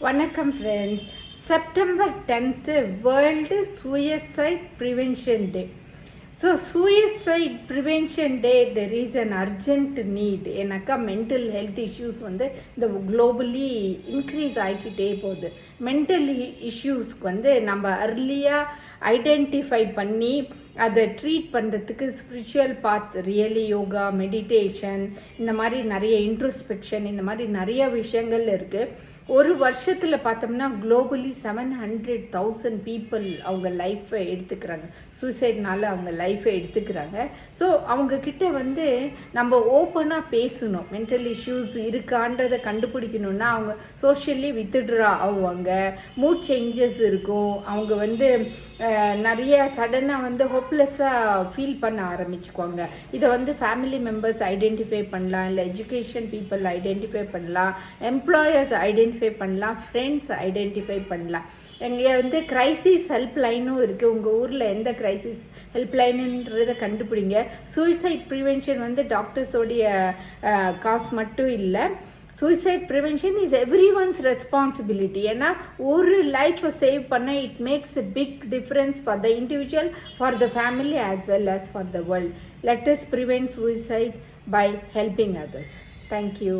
வணக்கம் friends. September 10th world suicide prevention day. So suicide prevention day there is an urgent need. ஏன்னாக்கா mental health issues இந்த globally increase ஆகிக்கிட்டே போகுது. Mental இஷ்யூஸ்க்கு நம்ம அர்லியாக identify பண்ணி அதை ட்ரீட் பண்ணுறதுக்கு spiritual path, really yoga, meditation, இந்த மாதிரி நிறைய இன்ட்ரோஸ்பெக்ஷன், இந்த மாதிரி நிறைய விஷயங்கள் இருக்குது. ஒரு வருஷத்தில் பார்த்தோம்னா குளோபலி 700,000 பீப்புள் அவங்க லைஃப்பை எடுத்துக்கிறாங்க, சூசைட்னால அவங்க லைஃப்பை எடுத்துக்கிறாங்க. ஸோ அவங்கக்கிட்ட நம்ம ஓப்பனாக பேசணும். மென்டல் இஷ்யூஸ் இருக்கான்றதை கண்டுபிடிக்கணுன்னா அவங்க சோஷியலி வித்ட்ரா ஆகுவாங்க, மூட் சேஞ்சஸ் இருக்கும், அவங்க நிறைய சடனாக ஹோப்லெஸ்ஸாக ஃபீல் பண்ண ஆரம்பிச்சுக்குவாங்க. இதை ஃபேமிலி மெம்பர்ஸ் ஐடென்டிஃபை பண்ணலாம், இல்லை எஜுகேஷன் பீப்புள் ஐடென்டிஃபை பண்ணலாம், எம்ப்ளாயர்ஸ் ஐடென்டிஃபை பண்ணலாம், ஃப்ரெண்ட்ஸ் ஐடென்டிஃபை பண்ணலாம். இங்கே கிரைசிஸ் ஹெல்ப் லைனும் இருக்குது. உங்கள் ஊரில் எந்த கிரைசிஸ் ஹெல்ப் லைனுன்றதை கண்டுபிடிங்க. சூசைட் ப்ரிவென்ஷன் டாக்டர்ஸோடைய காசு மட்டும் இல்லை. Suicide prevention is every one's responsibility. ஏன்னா ஒரு லைஃப்பை சேவ் பண்ண it makes a big difference for the individual, for the family as well as for the world. Let us prevent suicide by helping others. Thank you.